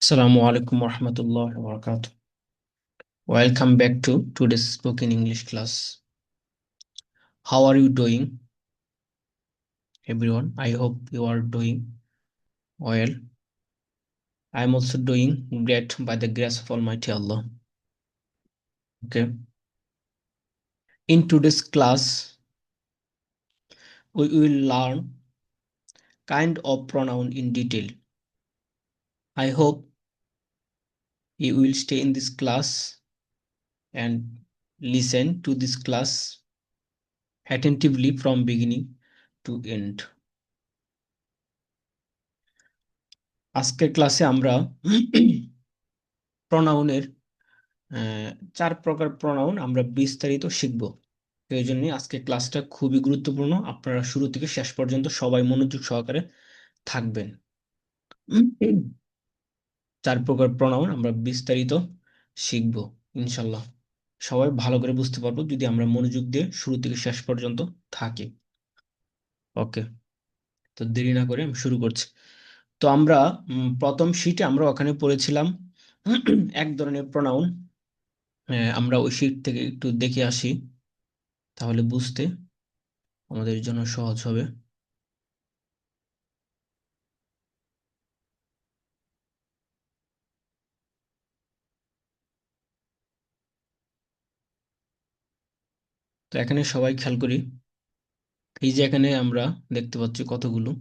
Assalamu alaikum warahmatullahi wabarakatuh. Welcome back to today's spoken English class. How are you doing, everyone? I hope you are doing well. I am also doing great by the grace of Almighty Allah. Okay. In today's class, we will learn kind of pronoun in detail. I hope you will stay in this class and listen to this class attentively from beginning to end. আজকের ক্লাসে আমরা প্রনাউনের আহ, 4 প্রকার pronoun আমরা বিস্তারিত শিখব। তো এই জন্য আজকে ক্লাসটা খুবই গুরুত্বপূর্ণ, আপনারা শুরু থেকে শেষ পর্যন্ত সবাই মনোযোগ সহকারে থাকবেন। 4 প্রকার প্রনাউন আমরা বিস্তারিত শিখব ইনশাল্লাহ। সবাই ভালো করে বুঝতে পারবো যদি আমরা মনোযোগ দিয়ে শুরু থেকে শেষ পর্যন্ত থাকি। ওকে, তো দেরি না করে আমি শুরু করছি। তো আমরা প্রথম শীটে আমরা ওখানে পড়েছিলাম এক ধরনের প্রনাউন। আমরা ওই শীট থেকে একটু দেখে আসি, তাহলে বুঝতে আমাদের জন্য সহজ হবে। তো এখানে সবাই খেয়াল করি, এই যে এখানে আমরা দেখতে পাচ্ছি কতগুলো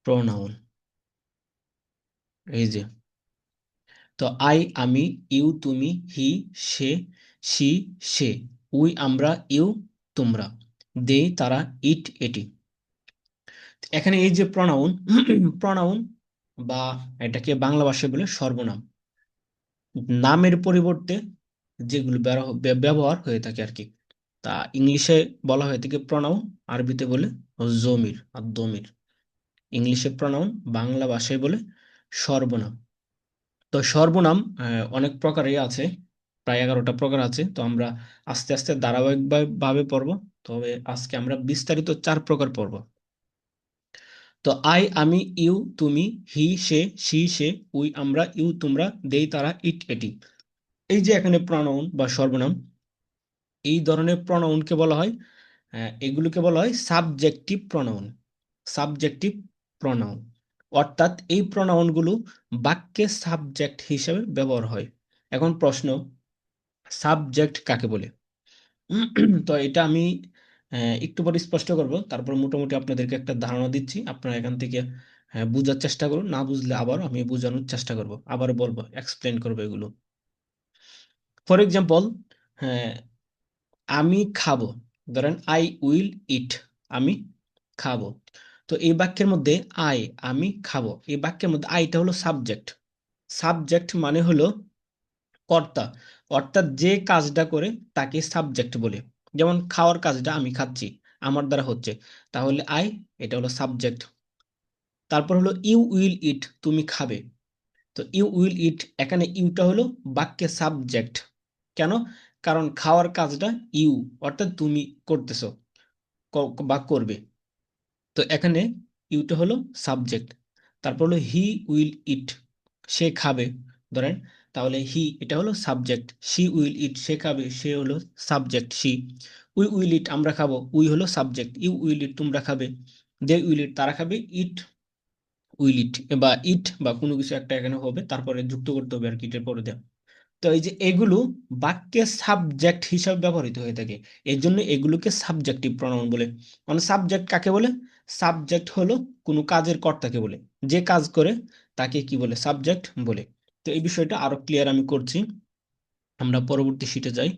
প্রোনাউন। এই যে, তো আই আমি, ইউ তুমি, হি সে, সি সে, উই আমরা, ইউ তোমরা, দে তারা, ইট এটি। এখানে এই যে প্রোনাউন, প্রোনাউন বা এটাকে বাংলা ভাষায় বলে সর্বনাম, নামের পরিবর্তে যেগুলো ব্যবহার হয়ে থাকে আর কি। তা ইংলিশে বলা হয়ে থাকে প্রনাউন, আরবিতে বলে জমির আর দমির। ইংলিশে প্রনাউন, বাংলা ভাষায় বলে সর্বনাম। তো সর্বনাম অনেক প্রকারই আছে, প্রায় 11টা প্রকার আছে। তো আমরা আস্তে আস্তে ধারাবাহিকভাবে পড়ব, তবে আজকে আমরা বিস্তারিত 4 প্রকার পড়ব। তো আই আমি, ইউ তুমি, হি সে, সি সে, উই আমরা, ইউ তোমরা, দেই তারা, ইট এটি। এই যে এখানে প্রনাউন বা সর্বনাম, এই ধরনের প্রনাউনকে বলা হয়, এগুলোকে বলা হয় সাবজেক্টিভ প্রনাউন। সাবজেক্টিভ প্রনাউন, অর্থাৎ এই প্রনাউনগুলো বাক্যে সাবজেক্ট হিসেবে ব্যবহার হয়। এখন প্রশ্ন, সাবজেক্ট কাকে বলে? তো এটা আমি একটু পরে স্পষ্ট করব, তারপর মোটামুটি আপনাদেরকে একটা ধারণা দিচ্ছি, আপনারা এখান থেকে বোঝার চেষ্টা করুন, না বুঝলে আবার আমি বোঝানোর চেষ্টা করব, আবার বলবো, এক্সপ্লেন করবো এগুলো। ফর এক্সাম্পল, আমি খাবো, ধরেন আই উইল ইট, আমি খাবো। তো এই বাক্যের মধ্যে আই, আমি খাবো, এই বাক্যের মধ্যে আইটা হলো সাবজেক্ট। সাবজেক্ট মানে হলো কর্তা, অর্থাৎ যে কাজটা করে তাকে সাবজেক্ট বলে। যেমন খাওয়ার কাজটা আমি খাচ্ছি, আমার দ্বারা হচ্ছে, তাহলে আই, এটা হলো সাবজেক্ট। তারপর হলো ইউ উইল ইট, তুমি খাবে। তো ইউ উইল ইট, এখানে ইউটা হলো বাক্যে সাবজেক্ট। কেন? কারণ খাওয়ার কাজটা ইউ, অর্থাৎ তুমি করতেছো বা করবে। তো এখানে ইউটা হলো সাবজেক্ট। তারপর হলো হি উইল ইট, সে খাবে, ধরেন, তাহলে হি এটা হলো সাবজেক্ট। শি উইল ইট, সে খাবে, সে হলো সাবজেক্ট শি। উই উইল ইট, আমরা খাবো, উই হলো সাবজেক্ট। ইউ উইল ইট, তোমরা খাবে। দে উইল ইট, তারা খাবে। ইট উইল ইট, বা ইট বা কোনো কিছু একটা এখানে হবে, তারপরে যুক্ত করতে হবে আর কি, এটার পরে দেওয়া। তো এই যে এগুলো বাক্যে সাবজেক্ট হিসাবে ব্যবহৃত হয়ে থাকে, এই জন্য এগুলোকে সাবজেক্টিভ প্রনাউন বলে। মানে সাবজেক্ট কাকে বলে? সাবজেক্ট হলো কোনো কাজের কর্তাকে বলে, যে কাজ করে তাকে কি বলে? সাবজেক্ট বলে। তো এই বিষয়টা আরো ক্লিয়ার আমি করছি, আমরা পরবর্তী শিটে যাই।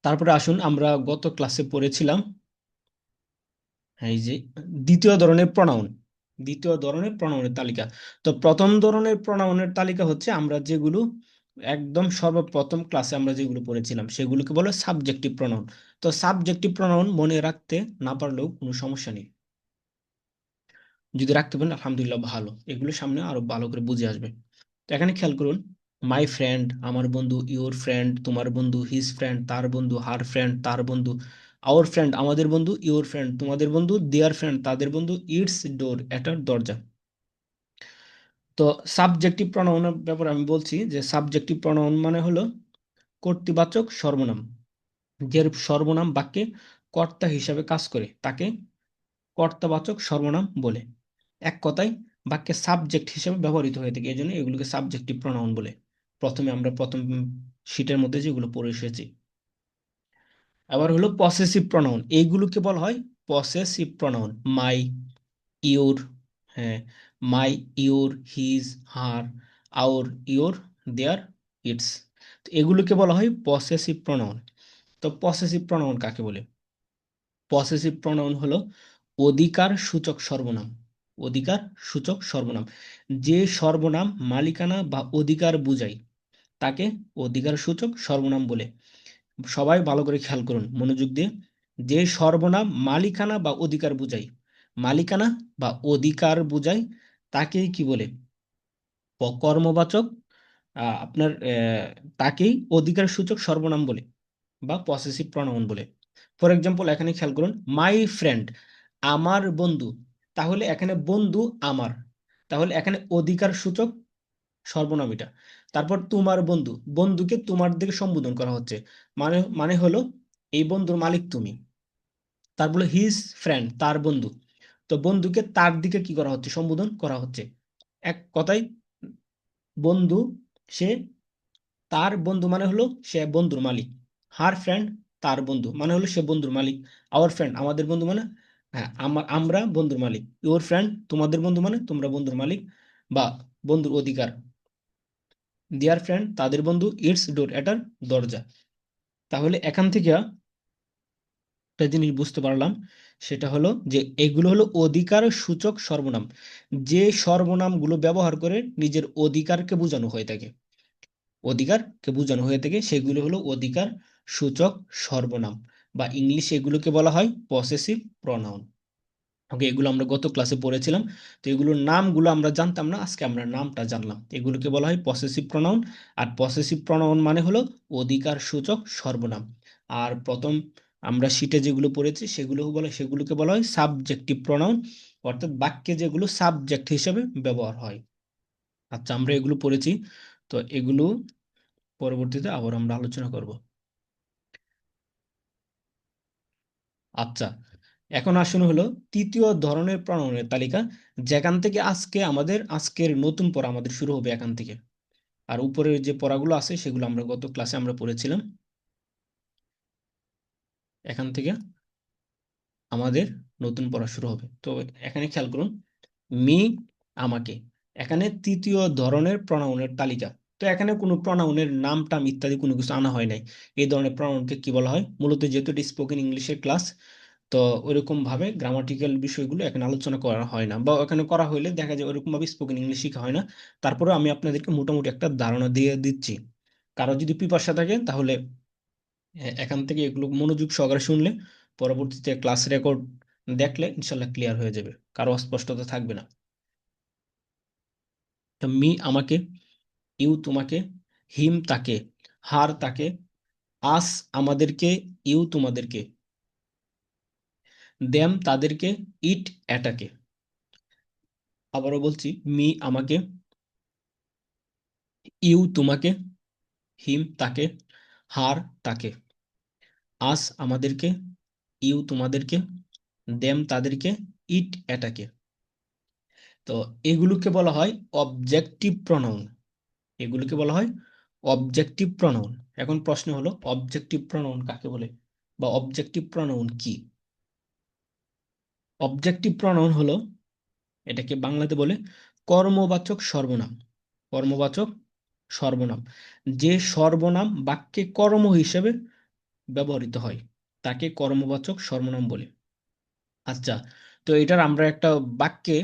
তারপরে আসুন, আমরা গত ক্লাসে পড়েছিলাম এই যে দ্বিতীয় ধরনের প্রনাউন, দ্বিতীয় ধরনের প্রনাউনের তালিকা। তো প্রথম ধরনের প্রনাউনের তালিকা হচ্ছে আমরা যেগুলো একদম সর্বপ্রথম ক্লাসে আমরা যেগুলো পড়েছিলাম সেগুলোকে বলে সাবজেক্টিভ প্রনাউন। তো সাবজেক্টিভ প্রনাউন মনে রাখতে না পারলেও কোনো সমস্যা নেই, যদি রাখতে পারেন আলহামদুলিল্লাহ ভালো, এগুলো সামনে আরো ভালো করে বুঝে আসবে। তো এখানে খেয়াল করুন, মাই ফ্রেন্ড আমার বন্ধু, ইউর ফ্রেন্ড তোমার বন্ধু, হিজ ফ্রেন্ড তার বন্ধু, হার ফ্রেন্ড তার বন্ধু। আওয়ার ফ্রেন্ড আমাদের বন্ধু, ইওর ফ্রেন্ড তোমাদের বন্ধু, দেয়ার ফ্রেন্ড তাদের বন্ধু, ইটস ডোর এটার দরজা। তো সাবজেক্টিভ প্রনাউনের ব্যাপারে আমি বলছি যে সাবজেক্টিভ প্রনাউন মানে হলো কর্তৃবাচক সর্বনাম, যে সর্বনাম বাক্যে কর্তা হিসাবে কাজ করে তাকে কর্তাবাচক সর্বনাম বলে। এক কথায় বাক্যে সাবজেক্ট হিসেবে ব্যবহৃত হয়ে থাকে, এই জন্য এগুলোকে সাবজেক্টিভ প্রনাউন বলে। প্রথমে আমরা প্রথম শীটের মধ্যে যেগুলো পড়ে এসেছি। আবার হলো পসেসিভ প্রনাউন, এইগুলোকে বলা হয় পসেসিভ প্রনাউন। মাই, ইওর, হ্যাঁ, my, your, his, her, our, your, their, its, তো এগুলোকে বলা হয় পসেসিভ প্রনাউন। তো পসেসিভ প্রনাউন কাকে বলে? পসেসিভ প্রনাউন হলো অধিকার সূচক সর্বনাম। অধিকার সূচক সর্বনাম, যে সর্বনাম মালিকানা বা অধিকার বুঝায় তাকে অধিকার সূচক সর্বনাম বলে। সবাই ভালো করে খেয়াল করুন মনোযোগ দিয়ে। যে সর্বনাম মালিকানা বা অধিকার বুঝায়, মালিকানা বা অধিকার বুঝায় তাকেই কি বলে? কর্মবাচক, আপনার তাকেই অধিকার সূচক সর্বনাম বলে বা পসেসিভ প্রনাউন বলে। ফর এক্সাম্পল এখানে খেয়াল করুন, মাই ফ্রেন্ড আমার বন্ধু, তাহলে এখানে বন্ধু আমার, তাহলে এখানে অধিকার সূচক সর্বনাম এটা। তারপর তোমার বন্ধু, বন্ধুকে তোমার দিকে সম্বোধন করা হচ্ছে, মানে মানে হলো এই বন্ধুর মালিক তুমি। তারপরে হিজ ফ্রেন্ড তার বন্ধু, তো বন্ধুকে তার দিকে কি করা হচ্ছে? সম্বোধন করা হচ্ছে। এক কথায় বন্ধু, সে তার বন্ধু মানে হলো সে বন্ধুর মালিক। হার ফ্রেন্ড তার বন্ধু মানে হলো সে বন্ধুর মালিক। আওয়ার ফ্রেন্ড আমাদের বন্ধু মানে, হ্যাঁ, আমরা বন্ধুর মালিক। ইওর ফ্রেন্ড তোমাদের বন্ধু মানে তোমরা বন্ধুর মালিক বা বন্ধুর অধিকার। দেয়ার ফ্রেন্ড তাদের বন্ধু, ইটস ডোর এটার দরজা। তাহলে এখান থেকে একটা জিনিস বুঝতে পারলাম, সেটা হলো যে এগুলো হলো অধিকার সূচক সর্বনাম, যে সর্বনামগুলো ব্যবহার করে নিজের অধিকারকে বোঝানো হয়ে থাকে, অধিকারকে বোঝানো হয়ে থাকে সেগুলো হলো অধিকার সূচক সর্বনাম, বা ইংলিশে এগুলোকে বলা হয় পসেসিভ প্রনাউন। ওকে, এগুলো আমরা গত ক্লাসে পড়েছিলাম। তো এগুলোর নামগুলো আমরা জানতাম না, আজকে আমরা নামটা জানলাম। এগুলোকে বলা হয় পসেসিভ প্রনাউন। আর পসেসিভ প্রনাউন মানে হলো অধিকার সূচক সর্বনাম। আর প্রথম আমরা শিটে যেগুলো পড়েছি সেগুলোকে বলা হয় সাবজেক্টিভ প্রনাউন, অর্থাৎ বাক্যে যেগুলো সাবজেক্ট হিসেবে ব্যবহার হয়। আচ্ছা, আমরা এগুলো পড়েছি, তো এগুলো পরবর্তীতে আবার আমরা আলোচনা করব। আচ্ছা, এখন আসুন হলো তৃতীয় ধরনের প্রণয়নের তালিকা, যেখান থেকে আজকের নতুন পড়া আমাদের শুরু হবে এখান থেকে। আর উপরের যে পড়াগুলো আছে সেগুলো আমরা গত ক্লাসে আমরা পড়েছিলাম। এখান থেকে আমাদের নতুন পড়া শুরু হবে। তো এখানে খেয়াল করুন, মি, আমাকে, এখানে তৃতীয় ধরনের প্রনাউনের তালিকা। তো এখানে কোনো প্রনাউনের নাম টাম ইত্যাদি কোনো কিছু আনা হয় নাই। এই ধরনের প্রনাউনকে কি বলা হয়? মূলত যেহেতু এটি স্পোকেন ইংলিশের ক্লাস, তো ওইরকম ভাবে গ্রামাটিক্যাল বিষয়গুলো এখানে আলোচনা করা হয় না, বা এখানে করা হইলে দেখা যায় ওইরকম ভাবে স্পোকেন ইংলিশ শেখা হয় না। তারপরে আমি আপনাদেরকে মোটামুটি একটা ধারণা দিয়ে দিচ্ছি। কারো যদি পিপাসা থাকে তাহলে এখান থেকে এগুলো মনোযোগ সহকারে শুনলে পরবর্তীতে ক্লাস রেকর্ড দেখলে ইনশাল্লাহ ক্লিয়ার হয়ে যাবে, কারো অস্পষ্টতা থাকবে না। তো মি আমাকে, ইউ তোমাকে, হিম তাকে, হার তাকে, আস আমাদেরকে, ইউ তোমাদেরকে, দেম তাদেরকে, ইট এটাকে। আবারও বলছি, মি আমাকে, ইউ তোমাকে, হিম তাকে, হার তাকে, আস আমাদেরকে, ইউ তোমাদেরকে, দেম তাদেরকে, ইট এটাকে। তো এগুলোকে বলা হয় অবজেক্টিভ প্রনাউন। এগুলোকে বলা হয় অবজেক্টিভ প্রনাউন। এখন প্রশ্ন হলো অবজেক্টিভ প্রনাউন কাকে বলে বা অবজেক্টিভ প্রনাউন কি? অবজেক্টিভ প্রনাউন হলো, এটাকে বাংলাতে বলে কর্মবাচক সর্বনাম। কর্মবাচক সর্বনাম, যে সর্বনাম বাক্যে কর্ম হিসেবে ব্যবহৃত হয় তাকে কর্মবাচক সর্বনাম বলে। আচ্ছা, তো এটার আমরা একটা বাক্যে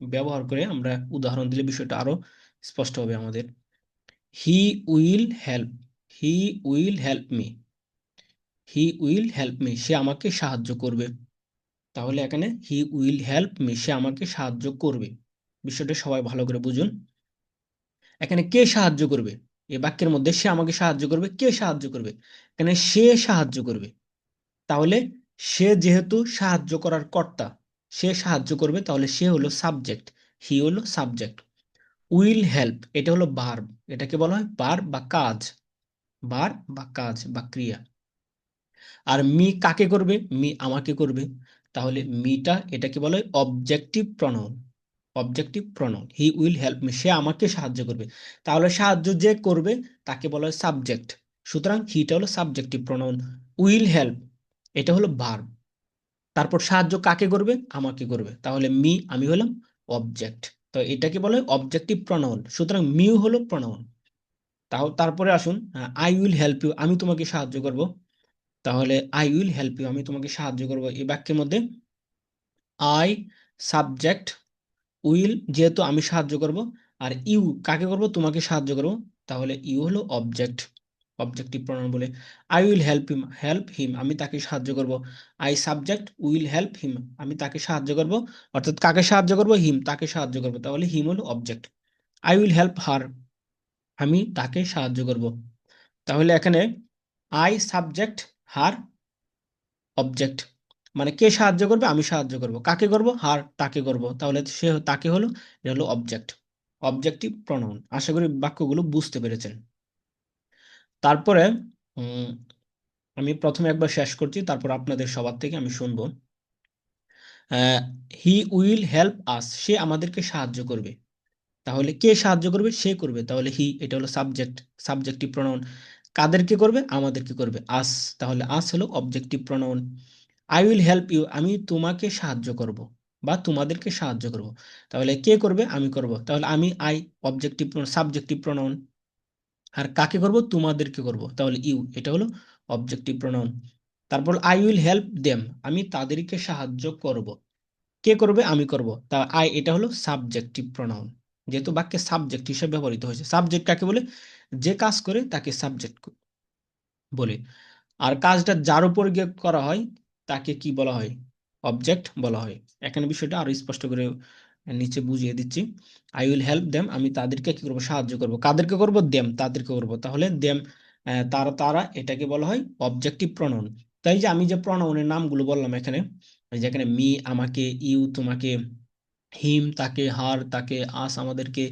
ব্যবহার করে আমরা উদাহরণ দিলে বিষয়টা আরো স্পষ্ট হবে আমাদের। He will help, he will help me, he will help me সে আমাকে সাহায্য করবে। তাহলে এখানে হি উইল হেল্প মি সে আমাকে সাহায্য করবে। বিষয়টা সবাই ভালো করে বুঝুন। এখানে কে সাহায্য করবে? এই বাক্যের মধ্যে সে আমাকে সাহায্য করবে, কে সাহায্য করবে? এখানে সে সাহায্য করবে। তাহলে সে যেহেতু সাহায্য করার কর্তা, সে সাহায্য করবে, তাহলে সে হলো সাবজেক্ট, হি হলো সাবজেক্ট। উইল হেল্প এটা হলো ভার্ব, এটাকে বলা হয় ভার্ব বা কাজ, ভার্ব বা কাজ বা ক্রিয়া। আর মি কাকে করবে? মি আমাকে করবে। তাহলে মিটা এটাকে বলা হয় objective pronoun, objective pronoun. He will help me, সে আমাকে সাহায্য করবে। তাহলে সাহায্য যে করবে তাকে বলা হয় সাবজেক্ট। সুতরাং হিটা হলো সাবজেক্টিভ প্রনাউন, উইল হেল্প এটা হলো ভার্ব। তারপর সাহায্য কাকে করবে? আমাকে করবে। তাহলে মি আমি হলাম অবজেক্ট। তো এটাকে বলা হয় অবজেক্টিভ প্রনাউন। সুতরাং মিউ হলো প্রনাউন। তাও তারপরে আসুন, আই উইল হেল্প ইউ আমি তোমাকে সাহায্য করব। তাহলে আই উইল হেল্প ইউ আমি তোমাকে সাহায্য করব, এই বাক্যের মধ্যে আই সাবজেক্ট, উইল যেহেতু আমি সাহায্য করব, আর ইউ কাকে করব? তোমাকে সাহায্য করব। তাহলে ইউ হলো অবজেক্ট, অবজেক্টিভ প্রনাউন বলে। আই উইল হেল্প হিম আমি তাকে সাহায্য করব। I subject will help him আমি তাকে সাহায্য করব, অর্থাৎ কাকে সাহায্য করব? হিম, তাকে সাহায্য করব। তাহলে হিম হলো অবজেক্ট। আই উইল হেল্প হার আমি তাকে সাহায্য করব। তাহলে এখানে আই সাবজেক্ট, হার অবজেক্ট, মানে কে সাহায্য করবে? আমি সাহায্য করব। কাকে করব? হার, তাকে করব। তাহলে সে তাকে হলো, এটা হলো অবজেক্ট, অবজেক্টিভ প্রনাউন। আশা করি বাক্যগুলো বুঝতে পেরেছেন। তারপরে উম, আমি প্রথমে একবার শেষ করছি, তারপর আপনাদের সবার থেকে আমি শুনবো। হি উইল হেল্প আস সে আমাদেরকে সাহায্য করবে। তাহলে কে সাহায্য করবে? সে করবে। তাহলে হি এটা হলো সাবজেক্ট, সাবজেক্টিভ প্রনাউন। কাদেরকে করবে? আমাদেরকে করবে, আস। তাহলে আস হলো objective pronoun. I will help you আমি তোমাকে সাহায্য করব বা তোমাদেরকে সাহায্য করব। তাহলে কে করবে? আমি করব। তাহলে আমি আই অবজেক্টিভ সাবজেক্টিভ প্রনাউন। আর কাকে করব? তোমাদেরকে করব। তাহলে ইউ এটা হলো অবজেক্টিভ প্রনাউন। তারপর আই উইল হেল্প দেম আমি তাদেরকে সাহায্য করব। কে করবে? আমি করব। তা আই এটা হলো সাবজেক্টিভ প্রনাউন, যেহেতু বাক্যে সাবজেক্ট হিসেবে ব্যবহৃত হয়েছে। সাবজেক্ট কাকে বলে? যে কাজ করে তাকে সাবজেক্ট বলে। আর কাজটা যার উপর গিয়ে করা হয় তাকে কি বলা হয়? অবজেক্ট বলা হয়। এখানে বিষয়টা আরো স্পষ্ট করে নিচে বুঝিয়ে দিচ্ছি। আই উইল হেল্প দেম আমি তাদেরকে কি করবো? সাহায্য করব। কাদেরকে করব? দেম, তাদেরকে করব। তাহলে দেম, তারা তারা এটাকে বলা হয় অবজেক্টিভ প্রনাউন। তাই যে আমি যে প্রনাউনের নামগুলো বললাম এখানে, এই যে এখানে মি আমাকে, ইউ তোমাকে, হিম তাকে, হার তাকে, আস আমাদেরকে,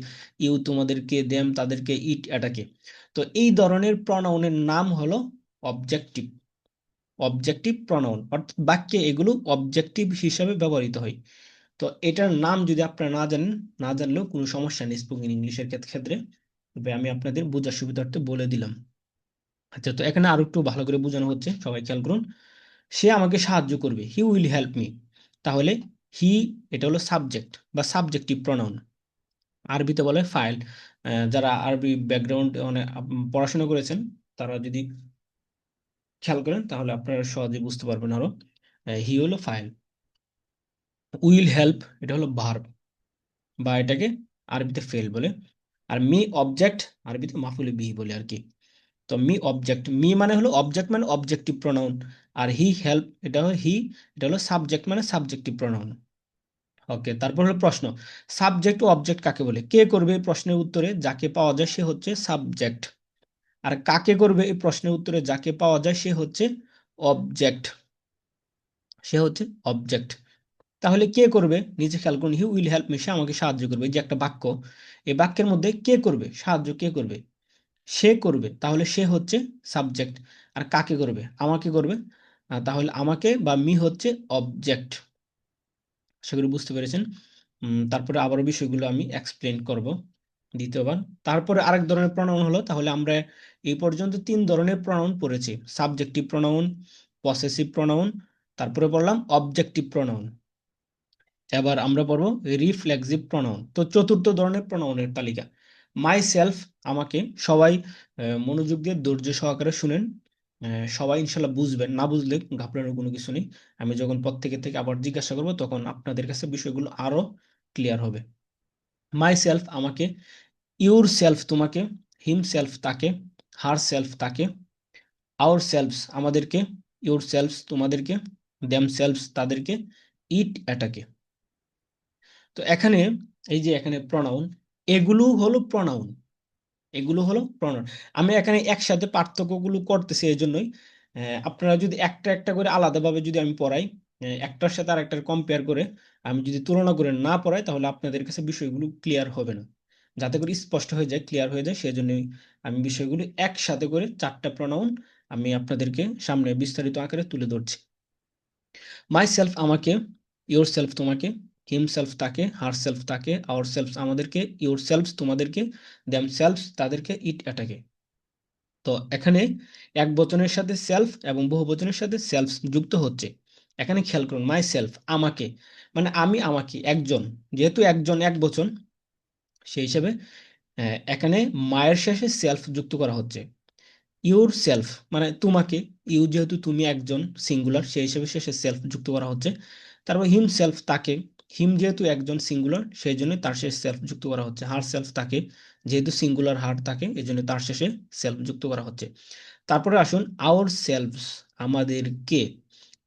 ইউ তোমাদেরকে, দেম তাদেরকে, ইট এটাকে। তো এই ধরনের প্রনাউনের নাম হলো অবজেক্টিভ, অবজেক্টিভ প্রনাউন। অর্থাৎ বাক্যে এগুলো অবজেক্টিভ হিসাবে ব্যবহৃত হয়। তো এটার নাম যদি আপনারা না জানেন, না জানলেও কোনো সমস্যা নেই স্পোকেন ইংলিশের ক্ষেত্রে, তবে আমি আপনাদের বোঝার সুবিধার্থে বলে দিলাম। আচ্ছা, তো এখানে আরো একটু ভালো করে বোঝানো হচ্ছে, সবাই খেয়াল করুন। সে আমাকে সাহায্য করবে, হি উইল হেল্প মি। তাহলে হি এটা হলো সাবজেক্ট বা সাবজেক্টিভ প্রনাউন, আরবিতে বলে ফাইল। যারা আরবি ব্যাকগ্রাউন্ড মানে পড়াশোনা করেছেন, তারা যদি খেয়াল করেন তাহলে আপনারা সহজে বুঝতে পারবেন আরো। হি হলো ফাইল, উইল হেল্প এটা হলো ভার্ব বা এটাকে আরবিতে ফেল বলে। আর মি অবজেক্ট, আরবিতে মাফুলে বিহি বলে আর কি। তো মি অবজেক্ট, মি মানে হলো অবজেক্ট মানে অবজেক্টিভ প্রনাউন। আর হি হেল্প এটা হলো হি, এটা হলো সাবজেক্ট মানে সাবজেক্টিভ প্রনাউন। ওকে, তারপর হলো প্রশ্ন, সাবজেক্ট ও অবজেক্ট কাকে বলে? কে করবে? এই প্রশ্নের উত্তরে যাকে পাওয়া যায় সে হচ্ছে সাবজেক্ট। আর কাকে করবে? এই প্রশ্নের উত্তরে যাকে পাওয়া যায় সে হচ্ছে অবজেক্ট, সে হচ্ছে অবজেক্ট। তাহলে কে করবে? নিচে খেয়াল করুন, হি উইল হেল্প মি সে আমাকে সাহায্য করবে। এই যে একটা বাক্য, এই বাক্যের মধ্যে কে করবে? সাহায্য কে করবে? সে করবে। তাহলে সে হচ্ছে সাবজেক্ট। আর কাকে করবে? আমাকে করবে। তাহলে আমাকে বা মি হচ্ছে অবজেক্ট। সেগুলো বুঝতে পেরেছেন। তারপরে আবারও বিষয়গুলো আমি এক্সপ্লেন করব দ্বিতীয়বার। তারপরে আরেক ধরনের প্রনাউন হলো, তাহলে আমরা এই পর্যন্ত তিন ধরনের প্রনাউন পড়েছি: সাবজেক্টিভ প্রনাউন, পসেসিভ প্রনাউন, তারপরে বললাম অবজেক্টিভ প্রনাউন। এবার আমরা পড়বো রিফ্লেক্সিভ প্রনাউন। তো চতুর্থ ধরনের প্রনাউনের তালিকা, মাই সেলফ আমাকে। সবাই মনোযোগ দিয়ে ধৈর্য সহকারে শুনেন। সবাই ইনশাল্লাহ বুঝবেন, না বুঝলে ঘাবড়ানোর কোনো কিছু নেই। আমি যখন প্রত্যেকের থেকে আবার জিজ্ঞাসা করবো তখন আপনাদের কাছে বিষয়গুলো আরো ক্লিয়ার হবে। মাই সেলফ আমাকে, ইউর সেলফ তোমাকে, হিম সেলফ তাকে, হার সেলফ তাকে, আওর সেলফস আমাদেরকে, ইউর সেলফস তোমাদেরকে, দেম সেলফস তাদেরকে, ইট এটাকে। তো এখানে এই যে এখানে প্রনাউন, এগুলো হলো প্রনাউন, এগুলো হলো প্রনাউন। আমি এখানে একসাথে পার্থক্যগুলো করতেছি এই জন্যই, আপনারা যদি একটা একটা করে আলাদাভাবে যদি আমি পড়াই, একটার সাথে আর একটার কম্পেয়ার করে আমি যদি তুলনা করে না পড়াই, তাহলে আপনাদের কাছে বিষয়গুলো ক্লিয়ার হবে না। যাতে করে স্পষ্ট হয়ে যায়, ক্লিয়ার হয়ে যায়, সেজন্যই আমি বিষয়গুলো একসাথে করে 4টা প্রনাউন আমি আপনাদেরকে সামনে বিস্তারিত আকারে তুলে ধরছি। মাই সেলফ আমাকে, ইয়োর সেলফ তোমাকে, হিম সেলফ তাকে, হার সেলফ তাকে, আওয়ার সেলফ আমাদেরকে, ইয়োর সেলফ তোমাদেরকে, দেম সেলফ তাদেরকে, ইট এটাকে। তো এখানে এক বচনের সাথে সেলফ এবং বহু বচনের সাথে সেলফ যুক্ত হচ্ছে। এখানে খেয়াল করুন, মাই সেলফ আমাকে, মানে আমি আমাকে একজন, যেহেতু একজন এক বচন, সেই হিসেবে এখানে মায়ের শেষে সেলফ যুক্ত করা হচ্ছে। ইউর সেলফ মানে তোমাকে, ইউ যেহেতু তুমি একজন সিঙ্গুলার, সেই হিসেবে শেষে সেলফ যুক্ত করা হচ্ছে। তারপর হিম সেলফ তাকে, হিম যেহেতু একজন সিঙ্গুলার, সেই জন্য তার শেষে সেলফ যুক্ত করা হচ্ছে। হার সেলফ তাকে, যেহেতু সিঙ্গুলার হার তাকে, এই জন্য তার শেষে সেলফ যুক্ত করা হচ্ছে। তারপরে আসুন আওয়ার সেলভস আমাদেরকে।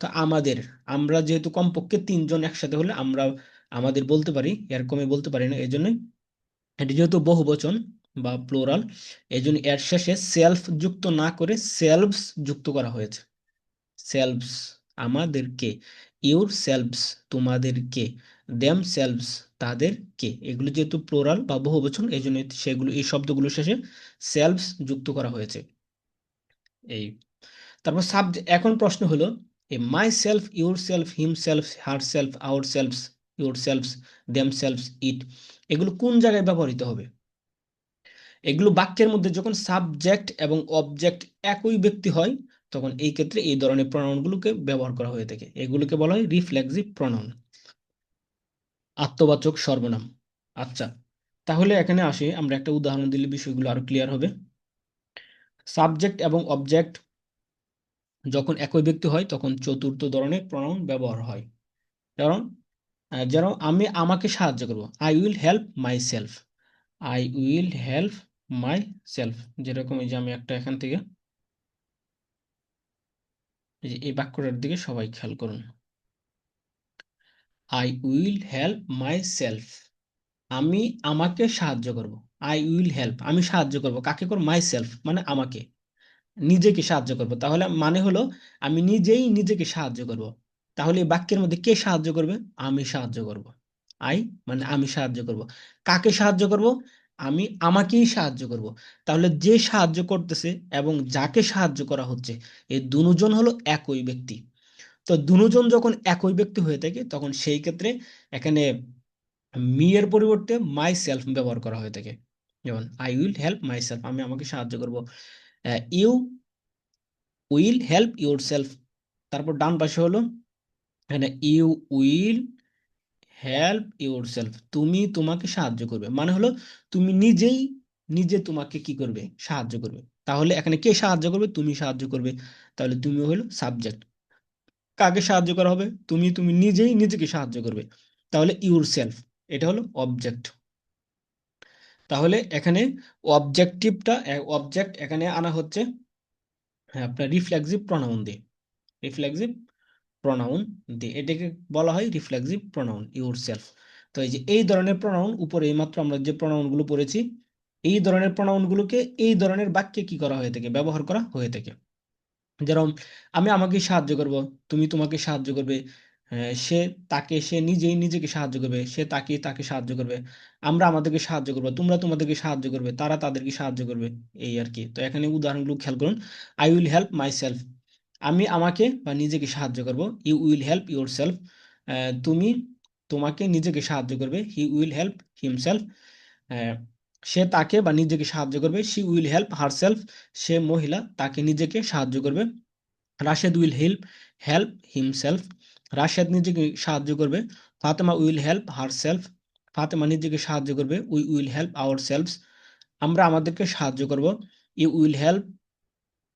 তো আমাদের, আমরা যেহেতু কমপক্ষে 3জন একসাথে হলে আমরা আমাদের বলতে পারি, এর কমে বলতে পারি না, এই জন্য এটি যেহেতু বহু বচন বা প্লোরাল, এই জন্য এর শেষে সেলফ যুক্ত না করে সেলভস যুক্ত করা হয়েছে। সেলভস আমাদেরকে, ইউর সেলভস তোমাদেরকে, দেম সেলভস তাদেরকে। এগুলো যেহেতু প্লোরাল বা বহু বচন, এই জন্য সেগুলো, এই শব্দগুলোর শেষে সেলভস যুক্ত করা হয়েছে। এই, তারপর সাবজেক্ট। এখন প্রশ্ন হলো, এই myself, yourself, himself, herself, ourselves, yourselves, themselves, it, এগুলো কোন জায়গায় ব্যবহৃত হবে? এগুলো বাক্যের মধ্যে যখন সাবজেক্ট এবং অবজেক্ট একই ব্যক্তি হয়, তখন এই ক্ষেত্রে এই ধরনের প্রনাউনগুলোকে ব্যবহার করা হয়ে থাকে। এগুলোকে বলা হয় রিফ্লেক্সিভ প্রনাউন, আত্মবাচক সর্বনাম। আচ্ছা, তাহলে এখানে আসি, আমরা একটা উদাহরণ দিলে বিষয়গুলো আরো ক্লিয়ার হবে। সাবজেক্ট এবং অবজেক্ট যখন একই ব্যক্তি হয়, তখন চতুর্থ ধরনের প্রনাউন ব্যবহার হয়। কারণ যেন আমি আমাকে সাহায্য করব, I will help my self, I will help my self. যেরকম এই যে আমি একটা এখান থেকে, এই যে এই বাক্যটার দিকে সবাই খেয়াল করুন, I will help myself, আমি আমাকে সাহায্য করব। আই উইল হেল্প, আমি সাহায্য করব কাকে? করব, মাই সেলফ মানে আমাকে, নিজেকে সাহায্য করব। তাহলে মানে হলো আমি নিজেই নিজেকে সাহায্য করব। তাহলে এই বাক্যের মধ্যে কে সাহায্য করবে? আমি সাহায্য করব। আই মানে আমি সাহায্য করব। কাকে সাহায্য করব? আমি আমাকেই সাহায্য করব। তাহলে যে সাহায্য করতেছে এবং যাকে সাহায্য করা হচ্ছে, এই দুজন হলো একই ব্যক্তি। তো দুজন যখন একই ব্যক্তি হয়ে থাকে, তখন সেই ক্ষেত্রে এখানে মি এর পরিবর্তে মাই সেলফ ব্যবহার করা হয়ে থাকে। যেমন I will help myself, আমি আমাকে সাহায্য করব। You will help yourself. তারপর ডান পাশে হলো এখানে you will help yourself, তুমি তোমাকে সাহায্য করবে, মানে হলো তুমি নিজেই নিজে তোমাকে কি করবে? সাহায্য করবে। তাহলে এখানে কে সাহায্য করবে? তুমি সাহায্য করবে। তাহলে তুমি হলো সাবজেক্ট। কাকে সাহায্য করা হবে? তুমি তুমি নিজেই নিজেকে সাহায্য করবে। তাহলে ইউর সেলফ, এটা হলো অবজেক্ট। তাহলে এখানে অবজেক্টিভটা, অবজেক্ট এখানে আনা হচ্ছে আপনার রিফ্লেক্সিভ প্রনাউন দিয়ে, রিফ্লেক্সিভ প্রনাউন দিয়ে, এটাকে বলা হয় রিফ্লেক্সিভ প্রনাউন, ইউর সেলফ। তো এই যে এই ধরনের প্রনাউন, উপরে এইমাত্র আমরা যে প্রনাউনগুলো পড়েছি, এই ধরনের প্রনাউনগুলোকে এই ধরনের বাক্যে কি করা হয়ে থাকে? ব্যবহার করা হয়ে থাকে। যেরকম আমি আমাকে সাহায্য করব, তুমি তোমাকে সাহায্য করবে, সে তাকে, সে নিজেই নিজেকে সাহায্য করবে, সে তাকে তাকে সাহায্য করবে, আমরা আমাদেরকে সাহায্য করবো, তোমরা তোমাদেরকে সাহায্য করবে, তারা তাদেরকে সাহায্য করবে। এই আর কি। তো এখানে উদাহরণগুলো খেয়াল করুন। I will help myself, আমি আমাকে বা নিজেকে সাহায্য করব। You will help yourself, তুমি তোমাকে নিজেকে সাহায্য করবে। হি উইল হেল্প হিমসেলফ, সে তাকে বা নিজেকে সাহায্য করবে। She will help herself, সে মহিলা তাকে নিজেকে সাহায্য করবে। Rashed will help help himself, Rashed নিজেকে সাহায্য করবে। Fatema will help herself, Fatema নিজেকে সাহায্য করবে। We will help ourselves, আমরা আমাদেরকে সাহায্য করব। You will help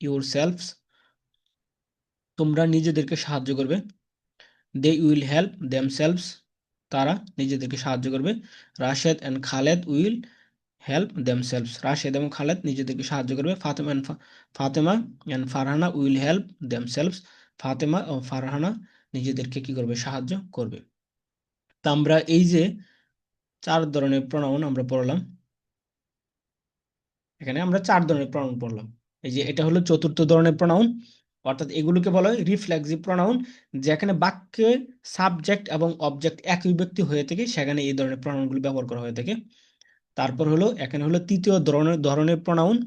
yourselves, তোমরা নিজেদেরকে সাহায্য করবে। দে উইল হেল্প দেমসেলভস, তারা নিজেদেরকে সাহায্য করবে। Rashed and Khaled will help themselves, Rashed এবং খালেদ নিজেদেরকে সাহায্য করবে। Fatema and Farhana will help themselves, Fatema ও ফারহানা নিজেদেরকে কি করবে? সাহায্য করবে। তা আমরা এই যে 4 ধরনের প্রনাউন আমরা পড়লাম, এখানে আমরা 4 ধরনের প্রনাউন পড়লাম। এই যে এটা হলো চতুর্থ ধরনের প্রনাউন, অর্থাৎ এগুলোকে বলা হয় রিফ্লেক্সিভ প্রোনাউন, যেখানে বাক্যে সাবজেক্ট এবং অবজেক্ট একই ব্যক্তি হয়ে থাকে, সেখানে এই ধরনের প্রোনাউনগুলো ব্যবহার করা হয়ে থাকে। তারপর হলো এখানে হলো তৃতীয় ধরনের ধরনের প্রোনাউন,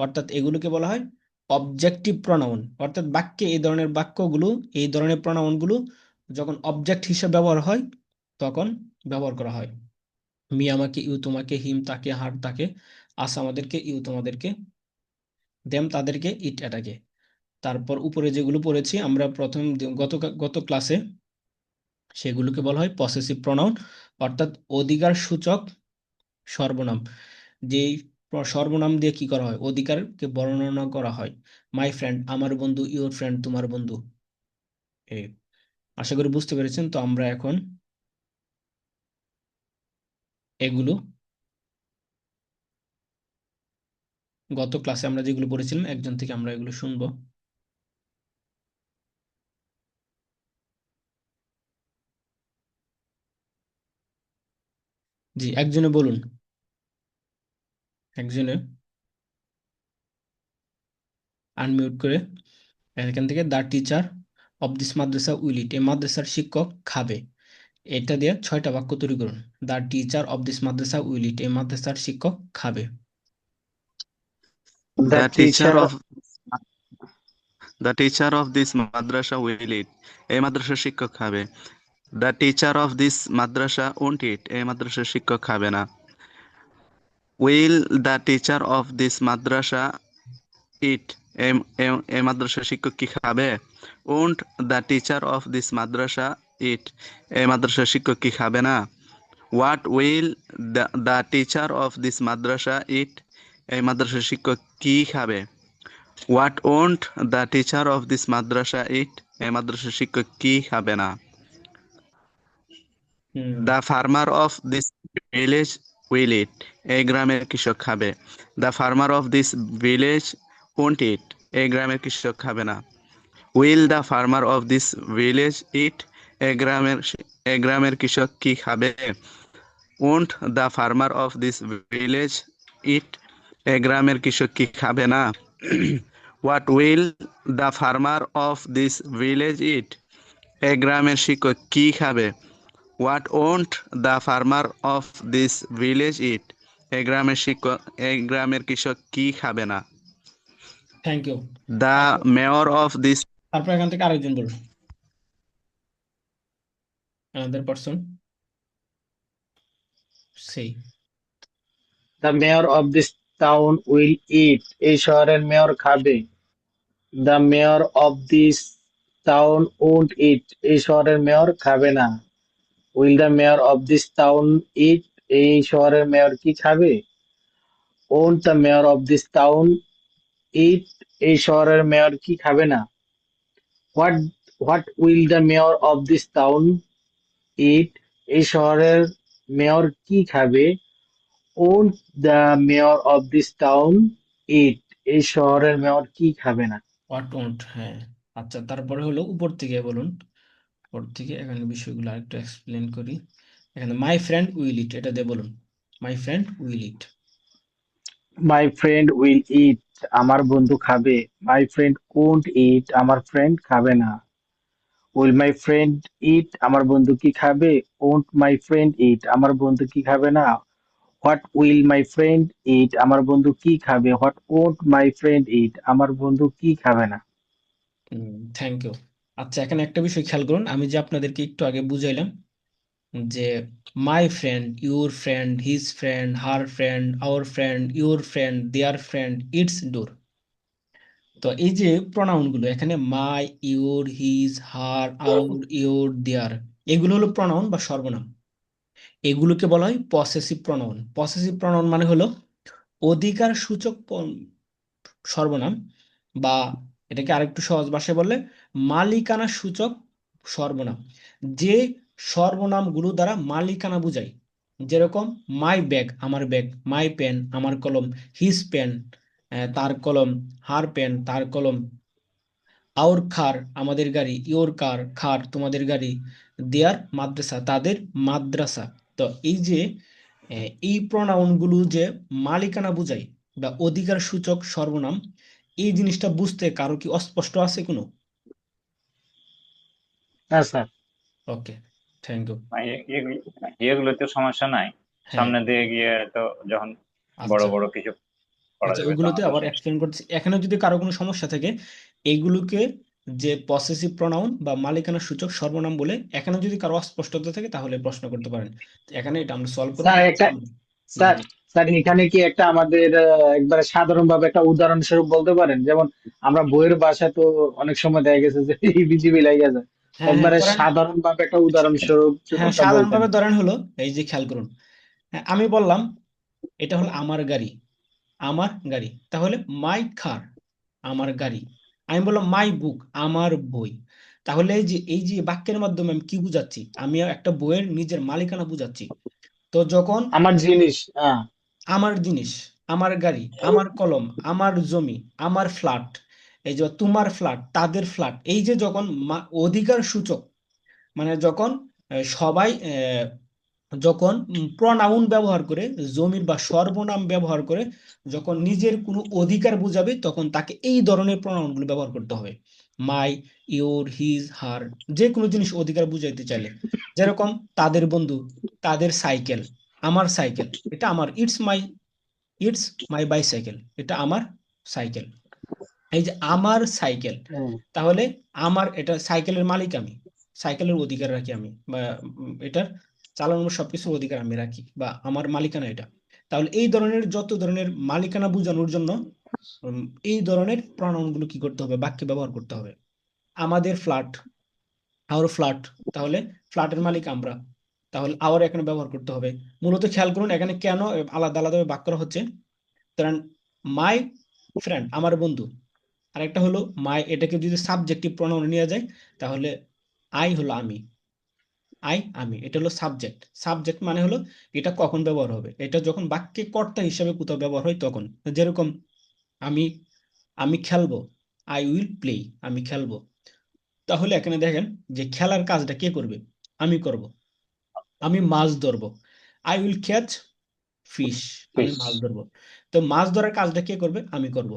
অর্থাৎ এগুলোকে বলা হয় অবজেক্টিভ প্রোনাউন। অর্থাৎ বাক্যে এই ধরনের বাক্যগুলো, এই ধরনের প্রোনাউনগুলো যখন অবজেক্ট হিসেবে ব্যবহার হয় তখন ব্যবহার করা হয়। মি আমাকে, ইউ তোমাকে, হিম তাকে, হার তাকে, আস আমাদেরকে, ইউ তোমাদেরকে, দেম তাদেরকে, ইট এটাকে। তারপর উপরে যেগুলো পড়েছি আমরা প্রথম গত গত ক্লাসে, সেগুলোকে বলা হয় পসেসিভ প্রোনাউন, অর্থাৎ অধিকার সূচক সর্বনাম। যেই সর্বনাম দিয়ে কি করা হয়, অধিকারকে বর্ণনা করা হয়। মাই ফ্রেন্ড আমার বন্ধু, ইউর ফ্রেন্ড তোমার বন্ধু। এ আশা করি বুঝতে পেরেছেন। তো আমরা এখন এগুলো গত ক্লাসে আমরা যেগুলো পড়েছিলাম একজন থেকে আমরা এগুলো শুনবো। জি, একজনে বলুন, একজনে আনমিউট করে। এখান থেকে the teacher of this madrasa will eat, এই মাদ্রাসার শিক্ষক খাবে। এটা দিয়ে 6টা বাক্য তৈরি করুন। The teacher of this madrasa will eat, এই মাদ্রাসার শিক্ষক খাবে। The The teacher teacher, of the teacher of this madrasa will eat. এই মাদ্রাসার শিক্ষক খাবে। The teacher of this madrasa won't eat. এই মাদ্রাসার শিক্ষক খাবে না। Will the teacher of this madrasa eat? এই মাদ্রাসার শিক্ষক কি খাবে? Won't the teacher of this madrasa eat? এই মাদ্রাসার শিক্ষক কি খাবে না? What will the teacher of this madrasa eat? এই মাদ্রাসার শিক্ষক কি খাবে? What won't the teacher of this madrasa eat? এই মাদ্রাসার শিক্ষক কি খাবে না? The farmer of this village will eat. এই গ্রামের কৃষক খাবে। The farmer of this village won't eat. এই গ্রামের কৃষক খাবে না। Will the farmer of this village eat? এই গ্রামের কৃষক কি খাবে? Won't the farmer of this village eat? এই গ্রামের কৃষক কি খাবে না? What will the farmer of this village eat? এই গ্রামের শিক্ষক কি খাবে? What won't the farmer of this village eat? এই গ্রামের কৃষক কি খাবে না? Thank you. The mayor of this তারপর এখান থেকে আরেকজন বলুন, another person say. the mayor of this town will eat. এই শহরের মেয়র খাবে। The mayor of this town won't eat. এই শহরের মেয়র খাবে না। Will the mayor of this town eat? এই শহরের মেয়র কি খাবে? Won't the mayor of this town eat? এই শহরের মেয়র কি খাবে না? What what will the mayor of this town eat? এই শহরের মেয়র কি খাবে? Won't the mayor of this town eat? এই শহরের মেয়র কি খাবে না? হোয়াট ওন্ট, হ্যাঁ। আচ্ছা, তারপরে হলো উপর থেকে বলুন। উপর থেকে এখানে বিষয়গুলো আরেকটু এক্সপ্লেন করি। এখানে মাই ফ্রেন্ড উইল ইট, এটা দিয়ে বলুন, my friend will it. My friend will eat. আমার বন্ধু খাবে। My friend won't eat. আমার ফ্রেন্ড খাবে না। Will my friend eat? আমার বন্ধু কি খাবে? Won't my friend eat? আমার বন্ধু কি খাবে না? What will my friend eat? আমার বন্ধু কি খাবে? What won't my friend eat? আমার বন্ধু কি খাবে না? Thank you. আচ্ছা, এখানে একটা বিষয় খেয়াল করুন, আমি যে আপনাদেরকে একটু আগে বুঝাইলাম যে my friend, your friend, his friend, her friend, our friend, your friend, their friend, its door. তো এই যে প্রনাউনগুলো এখানে my, your, his, her, our, your, their, এগুলো হলো প্রনাউন বা সর্বনাম। এগুলোকে বলা হয় পসেসিভ প্রনাউন। পসেসিভ প্রনাউন মানে হলো অধিকার সূচক সর্বনাম, বা এটাকে আরেকটু সহজ ভাষায় বললে মালিকানা সূচক সর্বনাম। যে সর্বনামগুলো দ্বারা মালিকানা বুঝায়, যেরকম মাই ব্যাগ আমার ব্যাগ, মাই পেন আমার কলম, হিজ পেন তার কলম, হার পেন তার কলম, আওর কার আমাদের গাড়ি, ইওর কার খার তোমাদের গাড়ি, দেয়ার মাদ্রাসা তাদের মাদ্রাসা। তো এই যে এই প্রোনাউনগুলো যে মালিকানা বুঝায় বা অধিকার সূচক সর্বনাম, এই জিনিসটা বুঝতে কারো কি অস্পষ্ট আছে কোনো? হ্যাঁ স্যার। Okay, thank you. এগুলোতে সমস্যা নাই, হ্যাঁ, সামনে দিয়ে গিয়ে তো যখন বড় আচ্ছা বড় কিছু করা আচ্ছা, যাবে ওইগুলোতে তখন তো আবার সমস্যা এক্সপ্লেন করছি। এখানে যদি কারো কোনো সমস্যা থাকে, এইগুলোকে যে পসেসিভ প্রনাউন বা মালিকানা সূচক সর্বনাম বলে, এখানে যদি কারো অস্পষ্টতা থাকে তাহলে প্রশ্ন করতে পারেন। তো এখানে এটা আমরা সলভ করবো স্যার একটা সামনে। হুম, স্যার স্যার এখানে কি একটা আমাদের একবারে সাধারণভাবে একটা উদাহরণস্বরূপ বলতে পারেন? যেমন আমরা বইয়ের ভাষায় তো অনেক সময় দেখা গেছে যে হিবিজিবি লাগিয়ে যায়। হ্যাঁ হ্যাঁ, একবারে ধরেন, সাধারণভাবে একটা উদাহরণস্বরূপ হ্যাঁ ছোটটা বলতেন। সাধারণভাবে ধরেন হলো, এই যে খেয়াল করুন, হ্যাঁ আমি বললাম এটা হলো আমার গাড়ি, আমার গাড়ি, তাহলে মাই কার, আমার গাড়ি। আমি বললাম মাই বুক, আমার বই। তাহলে এই যে বাক্যের মাধ্যমে আমি কি বুঝাচ্ছি? আমি একটা বইয়ের নিজের মালিকানা বুঝাচ্ছি। তো যখন আমার জিনিস, হ্যাঁ। আমার জিনিস, আমার গাড়ি, আমার কলম, আমার জমি, আমার ফ্ল্যাট, এই যে তোমার ফ্ল্যাট, তাদের ফ্ল্যাট, এই যে যখন অধিকার সূচক, মানে যখন সবাই যখন প্রনাউন ব্যবহার করে, জমির বা সর্বনাম ব্যবহার করে যখন নিজের কোনো অধিকার বোঝাবে, তখন তাকে এই ধরনের প্রনাউনগুলো ব্যবহার করতে হবে। মাই, ইওর, হিজ, হার, যে কোনো জিনিস অধিকার বুঝাইতে চাইলে, যেরকম তাদের বন্ধু, তাদের সাইকেল, আমার সাইকেল, এটা আমার, ইটস মাই বাইসাইকেল, এটা আমার সাইকেল। এই যে আমার সাইকেল, হুম। তাহলে আমার, এটা সাইকেলের মালিক আমি, সাইকেলের অধিকার রাখি আমি, বা এটার চালানোর সবকিছুর অধিকার আমি রাখি, বা আমার মালিকানা এটা। তাহলে এই ধরনের যত ধরনের মালিকানা বোঝানোর জন্য উম, এই ধরনের প্রণয়নগুলো কি করতে হবে, বাক্যে ব্যবহার করতে হবে। আমাদের ফ্ল্যাট, আওয়ার ফ্ল্যাট, তাহলে ফ্ল্যাটের মালিক আমরা, তাহলে আওয়ার এখানে ব্যবহার করতে হবে। মূলত খেয়াল করুন এখানে কেন আলাদা আলাদাভাবে বাক্য করা হচ্ছে। কারণ মাই ফ্রেন্ড, আমার বন্ধু, আরেকটা হলো মাই, এটাকে যদি সাবজেক্টিভ প্রনাউন নিয়ে যায়, তাহলে আই হলো আমি, আমি, এটা হলো সাবজেক্ট। সাবজেক্ট মানে হলো এটা কখন ব্যবহার হবে, এটা যখন বাক্যে কর্তা হিসেবে কোথাও ব্যবহার হয় তখন। যেরকম আমি আমি খেলবো, আই উইল প্লে, আমি খেলবো। তাহলে এখানে দেখেন যে খেলার কাজটা কে করবে? আমি করব। আমি মাছ ধরবো, আই উইল ক্যাচ ফিশ, আমি বেশ। মাছ ধরবো। তো মাছ ধরার কাজটা কে করবে? আমি করব।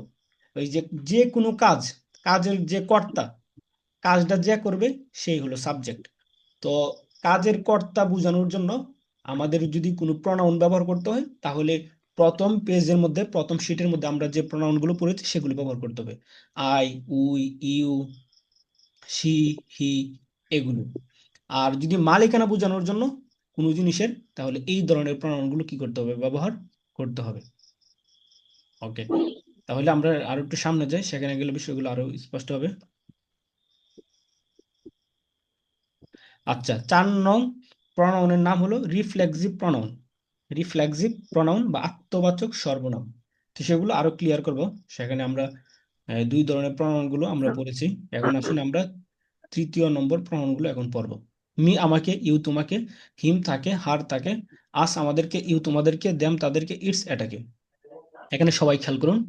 ওই যে যে কোনো কাজ, কাজের যে কর্তা, কাজটা যে করবে সেই হলো সাবজেক্ট। তো কাজের কর্তা বোঝানোর জন্য আমাদের যদি কোনো প্রনাউন ব্যবহার করতে হয়, তাহলে প্রথম পেজের মধ্যে, প্রথম শিটের মধ্যে আমরা যে প্রনাউনগুলো পড়েছি সেগুলো ব্যবহার করতে হবে। আই, উই, ইউ, সি, হি, এগুলো। আর যদি মালিকানা বোঝানোর জন্য কোনো জিনিসের, তাহলে এই ধরনের প্রনাউনগুলো কি করতে হবে? ব্যবহার করতে হবে। ওকে, তাহলে আমরা আরো একটু সামনে যাই, সেখানে গেলে বিষয়গুলো আরো স্পষ্ট হবে। আচ্ছা, 4 নং প্রনাউনের নাম হলো রিফ্লেক্সিভ প্রনাউন। রিফ্লেক্সিভ প্রনাউন বা আত্মবাচক সর্বনাম। তো সেগুলো আরো ক্লিয়ার করব। সেখানে আমরা 2 ধরনের প্রনাউনগুলো আমরা পড়েছি। এখন আসুন আমরা 3য় নম্বর প্রনাউনগুলো এখন পড়ব। মি আমাকে, ইউ তোমাকে, হিম তাকে, হার তাকে, আস আমাদেরকে, ইউ তোমাদেরকে, দেম তাদেরকে, ইটস এটাকে। এখানে সবাই খেয়াল করুন।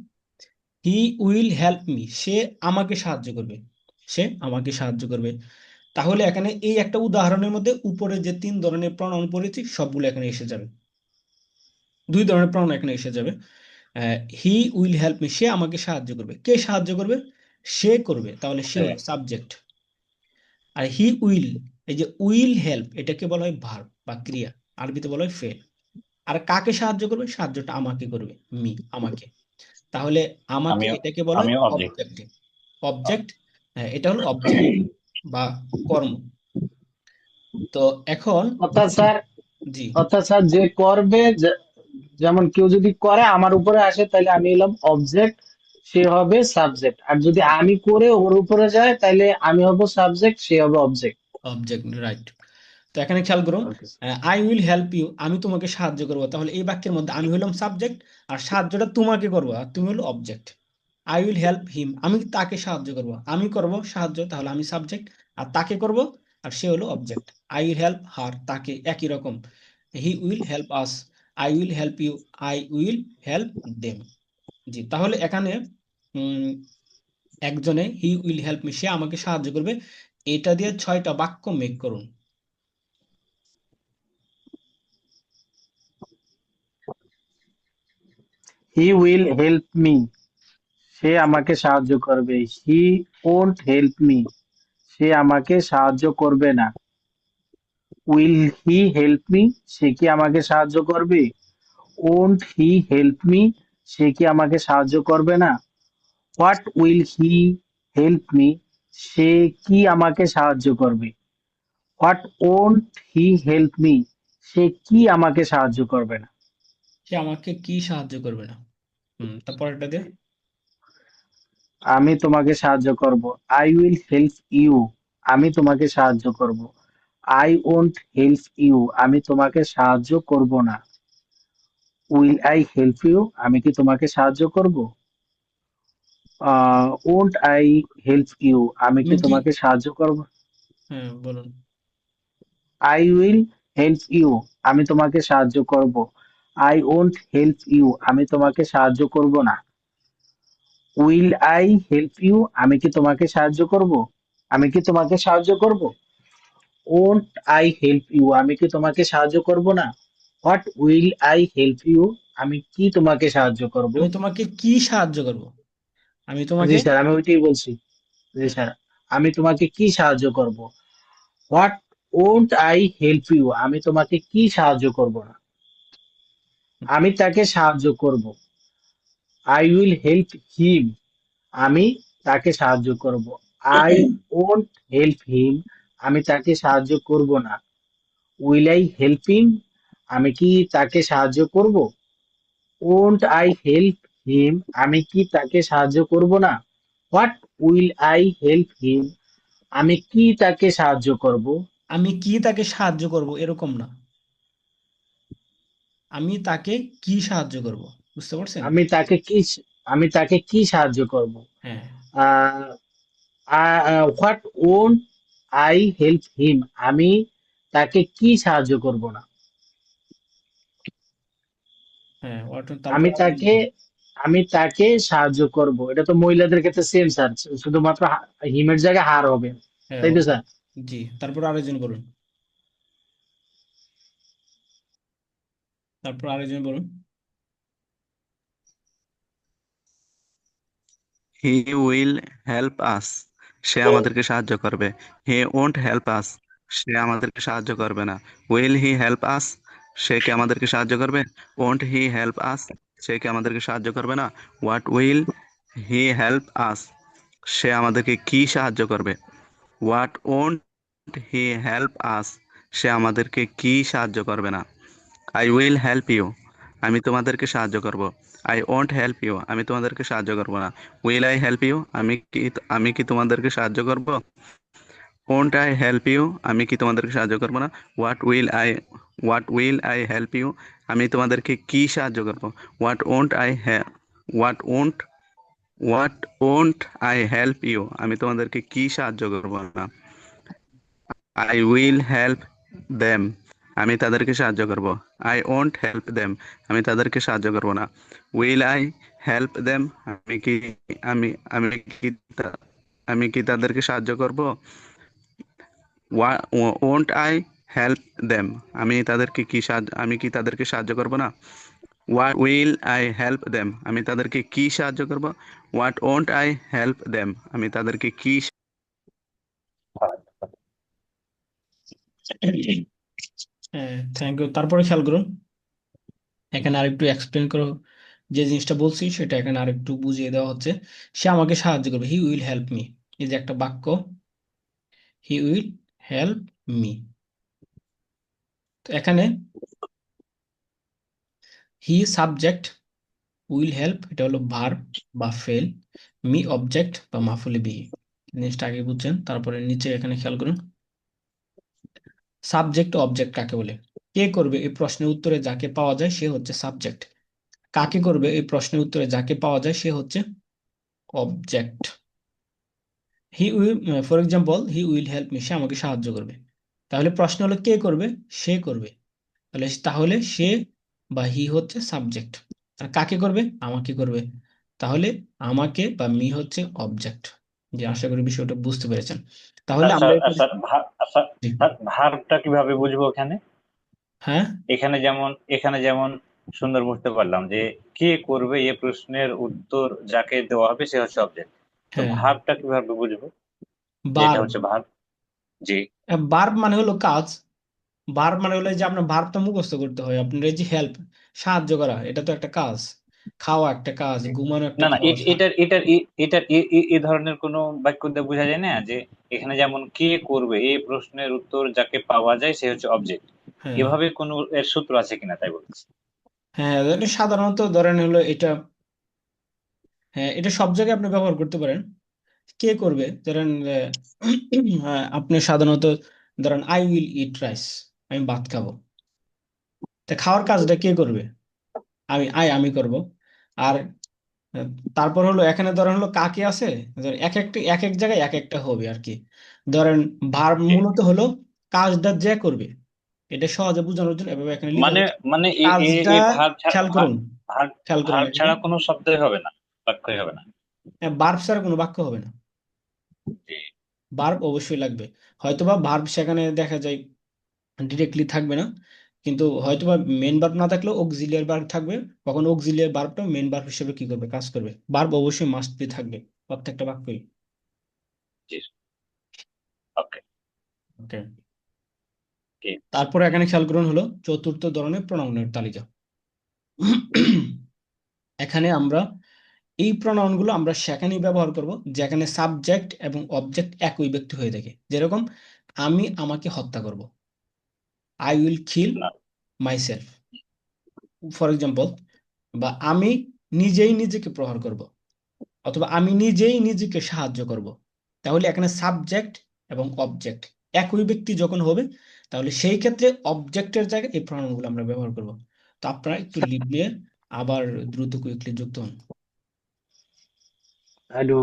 হি উইল হেল্প মি, সে আমাকে সাহায্য করবে, সে আমাকে সাহায্য করবে। তাহলে এখানে এই একটা উদাহরণের মধ্যে উপরে যে 3 ধরনের প্রণয়ন পড়েছি সবগুলো এখানে এসে যাবে। 2 ধরনের প্রণয়ন এখানে এসে যাবে। হি উইল হেল্প মি, সে আমাকে সাহায্য করবে। কে সাহায্য করবে? সে করবে, তাহলে সে হলো সাবজেক্ট। আর হি উইল, এই যে উইল হেল্প, এটাকে বলা হয় ভার্ব বা ক্রিয়া, আরবিতে বলা হয় ফেল। আর কাকে সাহায্য করবে? সাহায্যটা আমাকে করবে, মি, আমাকে। তাহলে আমাকে, আমিও এটাকে বলা হয় আমিও অবজেক্ট। অবজেক্ট। অবজেক্ট, এটা হলো অবজেক্ট বা কর্ম। তো এখন, অর্থাৎ স্যার জি, অর্থাৎ স্যার যে করবে, যেমন কেউ যদি করে আমার উপরে আসে তাহলে আমি এলাম অবজেক্ট, সে হবে সাবজেক্ট। আর যদি আমি করে ওর উপরে যায় তাহলে আমি হব সাবজেক্ট, সে হবে অবজেক্ট। Object, right. তো এখানে খেয়াল করুন, ওকে। আই উইল হেল্প ইউ, আমি তোমাকে সাহায্য করবো, তাহলে এই বাক্যের মধ্যে আমি হলাম সাবজেক্ট, আর সাহায্যটা তোমাকে করবো, আর তুমি হলো object. I will help him, আমি তাকে সাহায্য করব, আমি করব সাহায্য, তাহলে আমি সাবজেক্ট, আর তাকে করব, আর সে হলো object. I will help her, তাকে, একই রকম। He will help us, I will help you, I will help them. জি, তাহলে এখানে উম, একজনে হি উইল হেল্প মি, সে আমাকে সাহায্য করবে, এটা দিয়ে 6টা বাক্য মেক করুন। হি উইল হেল্প মি, সে আমাকে সাহায্য করবে। হি ওন্ট হেল্প মি, সে আমাকে সাহায্য করবে না। উইল হি হেল্প মি, সে কি আমাকে সাহায্য করবে। ওন্ট হি হেল্প মি, সে কি আমাকে সাহায্য করবে না। What will he help me, সে কি আমাকে সাহায্য করবে। What won't he help me, সে কি আমাকে সাহায্য করবে না। সে আমাকে কি সাহায্য করবে না। তারপর এটা দিয়ে আমি তোমাকে সাহায্য করব। আই উইল হেল্প ইউ, আমি তোমাকে সাহায্য করব। আই ওন্ট হেল্প ইউ, আমি তোমাকে সাহায্য করব না। উইল আই হেল্প ইউ, আমি কি তোমাকে সাহায্য করব। ওন্ট আই হেল্প ইউ, আমি কি তুমি কি তোমাকে সাহায্য করব। হ্যাঁ বলুন। আই উইল হেল্প ইউ, আমি তোমাকে সাহায্য করব। আই ওন্ট হেল্প ইউ, আমি তোমাকে সাহায্য করব না। উইল আই হেল্প ইউ, আমি কি তোমাকে সাহায্য করব। আমি কি তোমাকে সাহায্য করব। ওন্ট আই হেল্প ইউ, আমি কি তোমাকে সাহায্য করব না। What will I help you, আমি কি তোমাকে সাহায্য করব। আমি তোমাকে কি সাহায্য করব। আমি জি তোমাকে স্যার, আমি ওইটাই বলছি। জি হুম, স্যার, আমি তোমাকে কি সাহায্য করব। What won't I help you, আমি তোমাকে কি সাহায্য করব না। আমি তাকে সাহায্য করব। আই উইল হেল্প হিম, আমি তাকে সাহায্য করব। আই ওন্ট হেল্প হিম, আমি তাকে সাহায্য করব না। উইল আই হেল্প হিম, আমি কি তাকে সাহায্য করব। ওন্ট আই হেল্প হিম, আমি কি তাকে সাহায্য করব না। What will I help him, আমি কি তাকে সাহায্য করব। আমি কি তাকে সাহায্য করব এরকম না, আমি তাকে কি সাহায্য করব, বুঝতে পারছেন? আমি তাকে কি আমি তাকে কি সাহায্য করব। হ্যাঁ what won't I help him, আমি তাকে কি সাহায্য করব না। হ্যাঁ তারপর আমি তাকে আমি তাকে সাহায্য করব, এটা তো মহিলাদের ক্ষেত্রে সেম স্যার, শুধুমাত্র হিমের জায়গায় হার হবে। হ্যাঁ তাই তো স্যার। জি তারপর আরেকজন বলুন। তারপর আরেকজন বলুন। হি উইল হেল্প আস, সে আমাদেরকে সাহায্য করবে। হি ওন্ট হেল্প আস, সে আমাদেরকে সাহায্য করবে না। উইল হি হেল্প আস, সে কি আমাদেরকে সাহায্য করবে। ওন্ট হি হেল্প আস, সে কি আমাদেরকে সাহায্য করবে না। What will he help us, সে আমাদেরকে কি সাহায্য করবে। What won't he help us, সে আমাদেরকে কি সাহায্য করবে না। আই উইল হেল্প ইউ, আমি তোমাদেরকে সাহায্য করব। আই ওন্ট হেল্প ইউ, আমি তোমাদেরকে সাহায্য করব না। উইল আই হেল্প ইউ, আমি কি তোমাদেরকে সাহায্য করব। ওন্ট আই হেল্প ইউ, আমি কি তোমাদেরকে সাহায্য করব না। What will I help you, আমি তোমাদেরকে কি সাহায্য করব। What won't I what won't what won't I help you, আমি তোমাদেরকে কি সাহায্য করব না। আই উইল হেল্প দেম, আমি তাদেরকে সাহায্য করব। আই ওন্ট হেল্প দেম, আমি তাদেরকে সাহায্য করব না। উইল আই হেল্প দেম, আমি কি আমি আমি কি তা- আমি কি তাদেরকে সাহায্য করব। ওন্ট আই হেল্প দেম, আমি কি তাদেরকে সাহায্য করব না। What will I help them, আমি তাদেরকে কি সাহায্য করব। What won't I help them, আমি তাদেরকে কি হ্যাঁ থ্যাংক ইউ। তারপরে খেয়াল করুন, এখানে আরেকটু এক্সপ্লেন করো, যে জিনিসটা বলছি সেটা এখানে আরেকটু বুঝিয়ে দেওয়া হচ্ছে। সে আমাকে সাহায্য করবে, হি উইল হেল্প মি, এই যে একটা বাক্য, হি উইল হেল্প মি। তো এখানে হি সাবজেক্ট, উইল হেল্প এটা হলো ভার্ব বা ফেল, মি অবজেক্ট বা মাফুলে বিহি। জিনিসটা আগে বুঝছেন। তারপরে নিচে এখানে খেয়াল করুন, সাবজেক্ট ও অবজেক্ট কাকে বলে। কে করবে এই প্রশ্নের উত্তরে যাকে পাওয়া যায় সে হচ্ছে সাবজেক্ট। কাকে করবে এই প্রশ্নের উত্তরে যাকে পাওয়া যায় সে হচ্ছে object. He will, for example he will help me, সে আমাকে সাহায্য করবে। তাহলে প্রশ্ন হলো কে করবে, সে করবে। তাহলে সে বা হি হচ্ছে সাবজেক্ট। আর কাকে করবে, আমাকে করবে। তাহলে আমাকে বা মি হচ্ছে অবজেক্ট। যে আশা করি বিষয়টা বুঝতে পেরেছেন। তাহলে আচ্ছা আমরা আচ্ছা আচ্ছা জি, ভার্বটা কিভাবে বুঝবো এখানে। হ্যাঁ এখানে যেমন সুন্দর বুঝতে পারলাম যে কে করবে এ প্রশ্নের উত্তর যাকে দেওয়া হবে সে হচ্ছে অবজেক্ট। তো হ্যাঁ, ভার্বটা কিভাবে বুঝবো যে এটা বার্ব। হচ্ছে ভার্ব? জি। বার্ব মানে হলো কাজ। ভার্ব মানে হলো এই যে আপনার ভার্বটা মুখস্থ করতে হয়, আপনার এই যে হেল্প, সাহায্য করা, এটা তো একটা কাজ। খাওয়া একটা কাজ, ঘুমানো একটা না না, কাজ। এটার এ ধরনের কোনো বাক্য দিয়ে বোঝা যায় না যে এখানে যেমন কে করবে এই প্রশ্নের উত্তর যাকে পাওয়া যায় সে হচ্ছে অবজেক্ট, হ্যাঁ, এভাবে কোনো এর সূত্র আছে কিনা তাই বলছি। হ্যাঁ, এটা সাধারণত ধরেন হলো এটা, হ্যাঁ, এটা সব জায়গায় আপনি ব্যবহার করতে পারেন। কে করবে ধরেন আপনি সাধারণত ধরেন আই উইল ইট রাইস, আমি ভাত খাবো। তা খাওয়ার কাজটা কে করবে? আমি করব। আর আহ, তারপর হলো এখানে ধরেন হলো কাকে আছে, ধরেন এক একটা এক এক জায়গায় এক একটা হবে আর কি। ধরেন ভার্ব মূলত হলো কাজটা যে করবে। এটা সহজে বোঝানোর জন্য এভাবে এখানে লিখা মানে হয়েছে। মানে কাজটা, এই ভার্ব ছাড়া খেয়াল করুন, খেয়াল করুন ভার্ব এখানে, ছাড়া কোনো শব্দই হবে না, বাক্যই হবে না। ভার্ব ছাড়া কোনো বাক্য হবে না। জি। ভার্ব অবশ্যই লাগবে। হয়তোবা ভার্ব সেখানে দেখা যায় ডিরেক্টলি থাকবে না, কিন্তু হয়তোবা মেন ভার্ব না থাকলেও অক্সিলিয়ারি ভার্ব থাকবে। কখন অক্সিলিয়ারি ভার্বটা মেন ভার্ব হিসেবে কি করবে, কাজ করবে। ভার্ব অবশ্যই মাস্ট বি থাকবে প্রত্যেকটা বাক্যই। জি। ওকে। ওকে। কি? তারপরে এখানে খেয়াল করুন হলো চতুর্থ ধরনের প্রোনাউনের তালিকা। এখানে আমরা এই প্রোনাউনগুলো আমরা সেখানেই ব্যবহার করব যেখানে সাবজেক্ট এবং অবজেক্ট একই ব্যক্তি হয়ে থাকে। যেরকম আমি আমাকে হত্যা করব, আই উইল কিল না। Myself, for example. বা আমি নিজেই নিজেকে প্রহার করব, অথবা আমি নিজেই নিজেকে সাহায্য করব। তাহলে এখানে সাবজেক্ট এবং অবজেক্ট একই ব্যক্তি যখন হবে, তাহলে সেই ক্ষেত্রে অবজেক্টের জায়গায় এই প্রণামগুলো আমরা ব্যবহার করব। তো আপনারা একটু লিখ নিয়ে আবার দ্রুত কুইকলি যুক্ত হন। I do